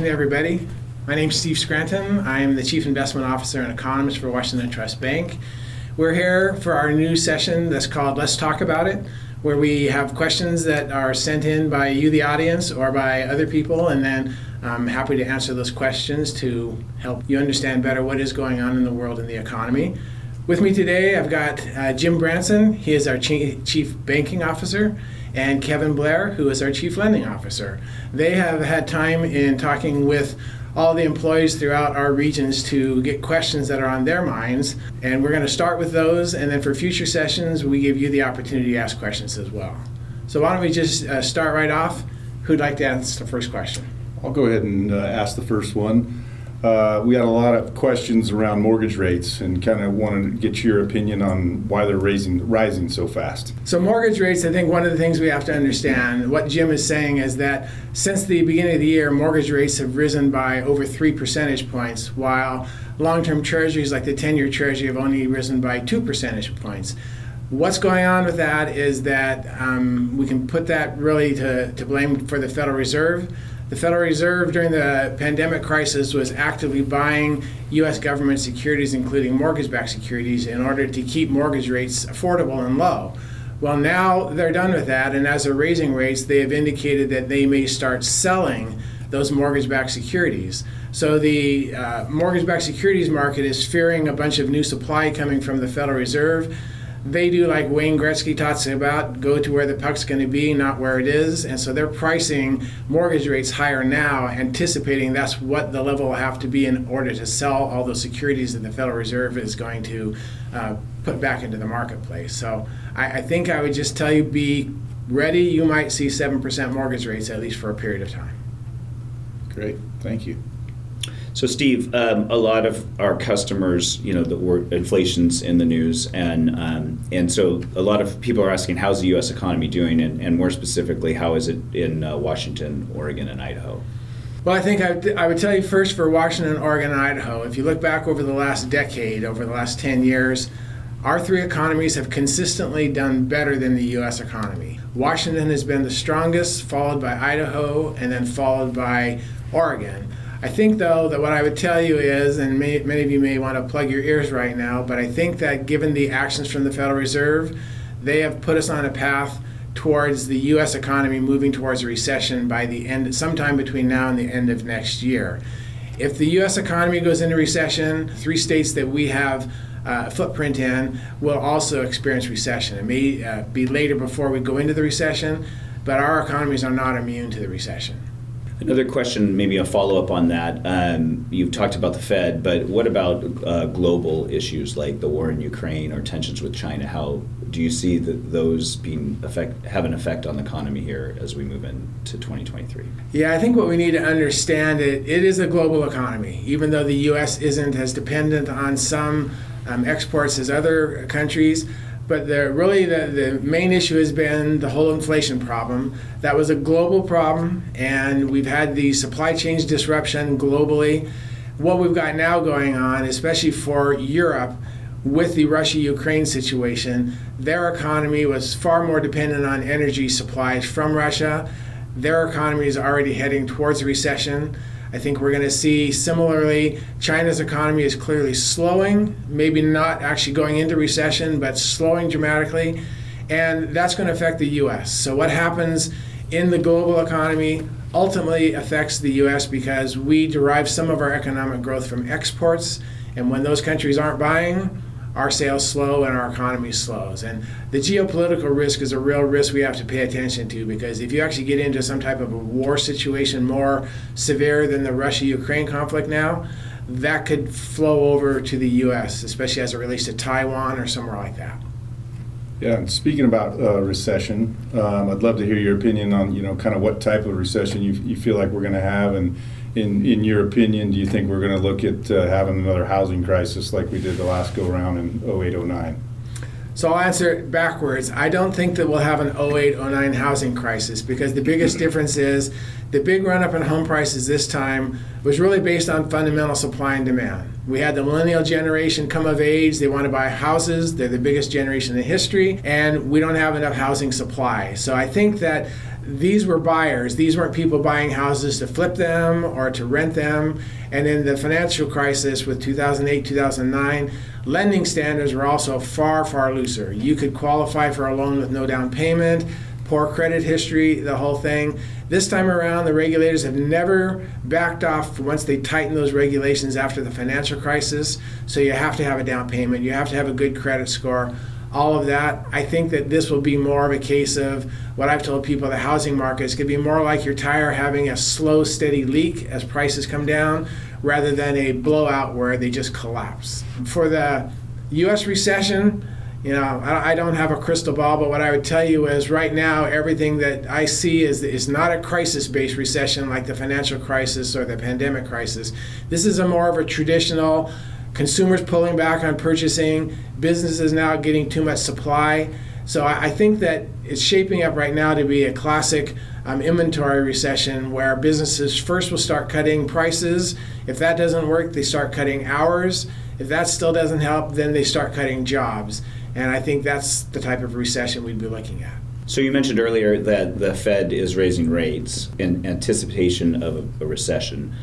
afternoon, everybody. My name is Steve Scranton. I am the Chief Investment Officer and Economist for Washington Trust Bank. We're here for our new session that's called Let's Talk About It, where we have questions that are sent in by you, the audience, or by other people, and then I'm happy to answer those questions to help you understand better what is going on in the world and the economy. With me today, I've got Jim Branson. He is our Chief Banking Officer, and Kevin Blair, who is our Chief Lending Officer. They have had time in talking with all the employees throughout our regions to get questions that are on their minds, and we're going to start with those, and then for future sessions we give you the opportunity to ask questions as well. So why don't we just start right off? Who'd like to ask the first question? I'll go ahead and ask the first one. We had a lot of questions around mortgage rates and kind of wanted to get your opinion on why they're rising so fast. So mortgage rates, I think one of the things we have to understand, what Jim is saying is that since the beginning of the year, mortgage rates have risen by over 3 percentage points, while long-term treasuries like the 10-year treasury have only risen by 2 percentage points. What's going on with that is that we can put that really to blame for the Federal Reserve. The Federal Reserve during the pandemic crisis was actively buying U.S. government securities, including mortgage-backed securities, in order to keep mortgage rates affordable and low. Well, now they're done with that, and as they're raising rates, they have indicated that they may start selling those mortgage-backed securities. So the mortgage-backed securities market is fearing a bunch of new supply coming from the Federal Reserve. They do like Wayne Gretzky talks about, go to where the puck's going to be, not where it is. And so they're pricing mortgage rates higher now, anticipating that's what the level will have to be in order to sell all those securities that the Federal Reserve is going to put back into the marketplace. So I think I would just tell you, be ready. You might see 7% mortgage rates at least for a period of time. Great, thank you. So Steve, a lot of our customers, the word inflation's in the news, and so a lot of people are asking, how's the U.S. economy doing, and more specifically, how is it in Washington, Oregon, and Idaho? Well, I think I would tell you first for Washington, Oregon, and Idaho, if you look back over the last decade, over the last 10 years, our three economies have consistently done better than the U.S. economy. Washington has been the strongest, followed by Idaho, and then followed by Oregon. I think, though, that what I would tell you is, and many of you may want to plug your ears right now, but I think that given the actions from the Federal Reserve, they have put us on a path towards the U.S. economy moving towards a recession by the end, sometime between now and the end of next year. If the U.S. economy goes into recession, 3 states that we have a footprint in will also experience recession. It may be later before we go into the recession, but our economies are not immune to the recession. Another question, maybe a follow-up on that. You've talked about the Fed, but what about global issues like the war in Ukraine or tensions with China? How do you see those have an effect on the economy here as we move into 2023? Yeah, I think what we need to understand, it is a global economy. Even though the U.S. isn't as dependent on some exports as other countries, but the main issue has been the whole inflation problem. That was a global problem, and we've had the supply chain disruption globally. What we've got now going on, especially for Europe, with the Russia-Ukraine situation, their economy was far more dependent on energy supplies from Russia. Their economy is already heading towards a recession. I think we're going to see similarly, China's economy is clearly slowing, maybe not actually going into recession, but slowing dramatically, and that's going to affect the U.S. So what happens in the global economy ultimately affects the U.S. because we derive some of our economic growth from exports, and when those countries aren't buying, our sales slow and our economy slows. And the geopolitical risk is a real risk we have to pay attention to, because if you actually get into some type of a war situation more severe than the Russia-Ukraine conflict now, that could flow over to the U.S., especially as it relates to Taiwan or somewhere like that. Yeah, and speaking about recession, I'd love to hear your opinion on kind of what type of recession you feel like we're going to have, and in your opinion, do you think we're going to look at having another housing crisis like we did the last go around in 08-09? So I'll answer it backwards. I don't think that we'll have an 08-09 housing crisis, because the biggest difference is the big run-up in home prices this time was really based on fundamental supply and demand. We had the millennial generation come of age. They want to buy houses. They're the biggest generation in history, and we don't have enough housing supply. So I think that these were buyers. These weren't people buying houses to flip them or to rent them. And in the financial crisis with 2008, 2009, lending standards were also far, far looser. You could qualify for a loan with no down payment, poor credit history, the whole thing. This time around, the regulators have never backed off once they tightened those regulations after the financial crisis. So you have to have a down payment. You have to have a good credit score. All of that. I think that this will be more of a case of what I've told people, the housing market is going to be more like your tire having a slow, steady leak as prices come down, rather than a blowout where they just collapse. For the U.S. recession, I don't have a crystal ball, but what I would tell you is right now, everything that I see is not a crisis-based recession like the financial crisis or the pandemic crisis. This is a more of a traditional consumers pulling back on purchasing, businesses now getting too much supply. So I think that it's shaping up right now to be a classic inventory recession where businesses first will start cutting prices. If that doesn't work, they start cutting hours. If that still doesn't help, then they start cutting jobs. And I think that's the type of recession we'd be looking at. So you mentioned earlier that the Fed is raising rates in anticipation of a recession.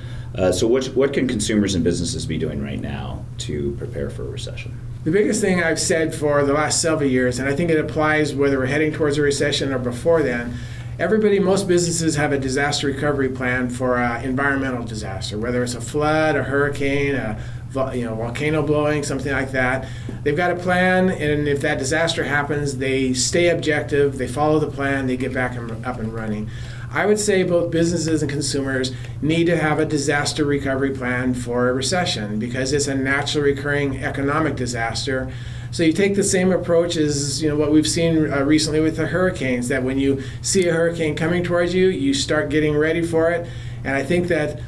So what can consumers and businesses be doing right now to prepare for a recession? The biggest thing I've said for the last several years, and I think it applies whether we're heading towards a recession or before then, most businesses have a disaster recovery plan for environmental disaster, whether it's a flood, a hurricane, a volcano blowing, something like that. They've got a plan, and if that disaster happens, they stay objective, they follow the plan, they get back up and running. I would say both businesses and consumers need to have a disaster recovery plan for a recession because it's a naturally recurring economic disaster. So you take the same approach as what we've seen recently with the hurricanes, that when you see a hurricane coming towards you, you start getting ready for it. And I think that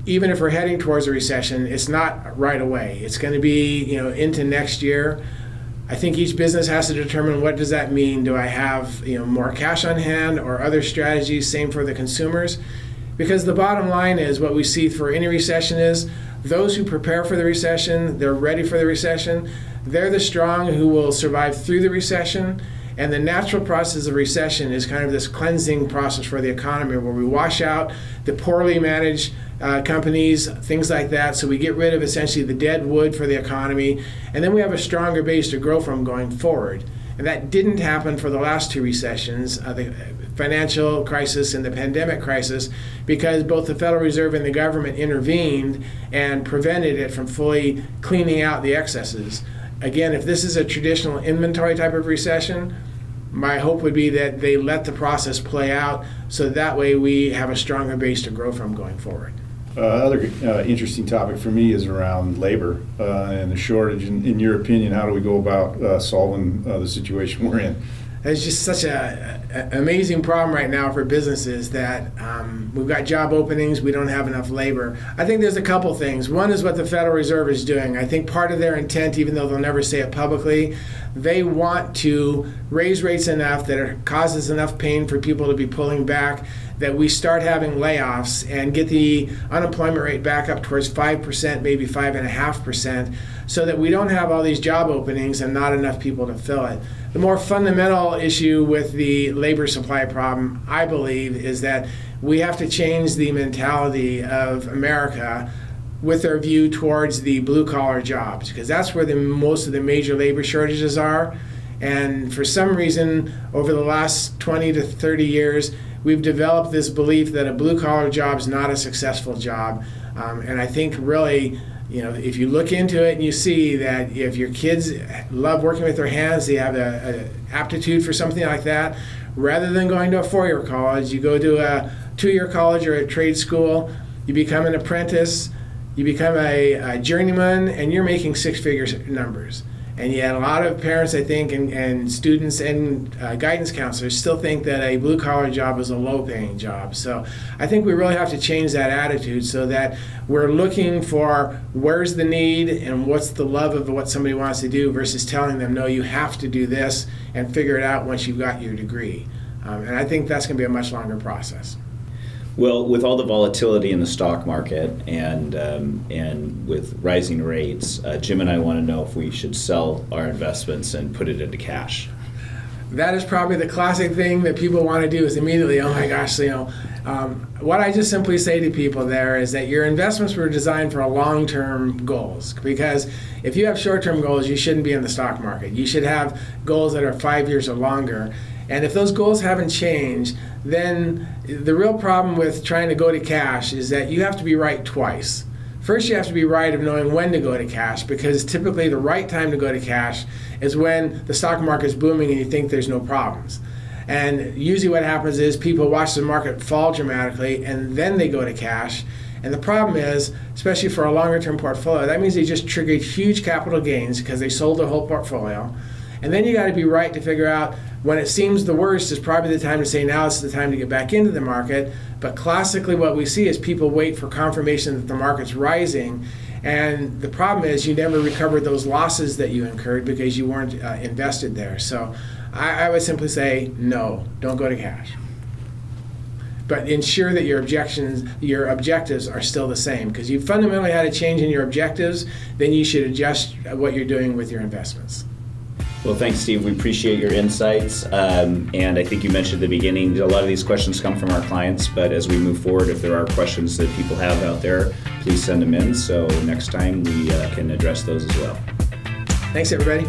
even if we're heading towards a recession, it's not right away. It's going to be into next year. I think each business has to determine what does that mean. Do I have more cash on hand or other strategies? Same for the consumers. Because the bottom line is what we see for any recession is those who prepare for the recession, they're ready for the recession, they're the strong who will survive through the recession. And the natural process of recession is kind of this cleansing process for the economy where we wash out the poorly managed companies, things like that. So we get rid of essentially the dead wood for the economy. And then we have a stronger base to grow from going forward. And that didn't happen for the last two recessions, the financial crisis and the pandemic crisis, because both the Federal Reserve and the government intervened and prevented it from fully cleaning out the excesses. Again, if this is a traditional inventory type of recession, my hope would be that they let the process play out so that way we have a stronger base to grow from going forward. Another interesting topic for me is around labor and the shortage. In your opinion, how do we go about solving the situation we're in? It's just such an amazing problem right now for businesses that we've got job openings, we don't have enough labor. I think there's a couple things. One is what the Federal Reserve is doing. I think part of their intent, even though they'll never say it publicly, they want to raise rates enough that it causes enough pain for people to be pulling back, that we start having layoffs and get the unemployment rate back up towards 5%, maybe 5.5%, so that we don't have all these job openings and not enough people to fill it. The more fundamental issue with the labor supply problem, I believe, is that we have to change the mentality of America with their view towards the blue-collar jobs, because that's where most of the major labor shortages are. And for some reason, over the last 20 to 30 years, we've developed this belief that a blue-collar job is not a successful job. And I think really, if you look into it and you see that if your kids love working with their hands, they have an aptitude for something like that, rather than going to a four-year college, you go to a two-year college or a trade school, you become an apprentice, you become a journeyman, and you're making six-figure numbers. And yet a lot of parents, I think, and students and guidance counselors still think that a blue-collar job is a low-paying job. So I think we really have to change that attitude so that we're looking for where's the need and what's the love of what somebody wants to do versus telling them, no, you have to do this and figure it out once you've got your degree. And I think that's going to be a much longer process. Well, with all the volatility in the stock market and with rising rates, Jim and I want to know if we should sell our investments and put it into cash. that is probably the classic thing that people want to do is immediately, oh my gosh, what I just simply say to people there is that your investments were designed for long-term goals, because if you have short-term goals, you shouldn't be in the stock market. You should have goals that are 5 years or longer. And if those goals haven't changed, then the real problem with trying to go to cash is that you have to be right twice. First, you have to be right of knowing when to go to cash, because typically the right time to go to cash is when the stock market is booming and you think there's no problems. And usually what happens is people watch the market fall dramatically and then they go to cash. And the problem is, especially for a longer term portfolio, that means they just triggered huge capital gains because they sold their whole portfolio. And then you got to be right to figure out when it seems the worst is probably the time to say now is the time to get back into the market. But classically what we see is people wait for confirmation that the market's rising. And the problem is you never recovered those losses that you incurred because you weren't invested there. So I would simply say no, don't go to cash. But ensure that your objectives are still the same, because you fundamentally had a change in your objectives, then you should adjust what you're doing with your investments. Well, thanks, Steve. We appreciate your insights. And I think you mentioned at the beginning, a lot of these questions come from our clients, but as we move forward, if there are questions that people have out there, please send them in so next time we can address those as well. Thanks, everybody.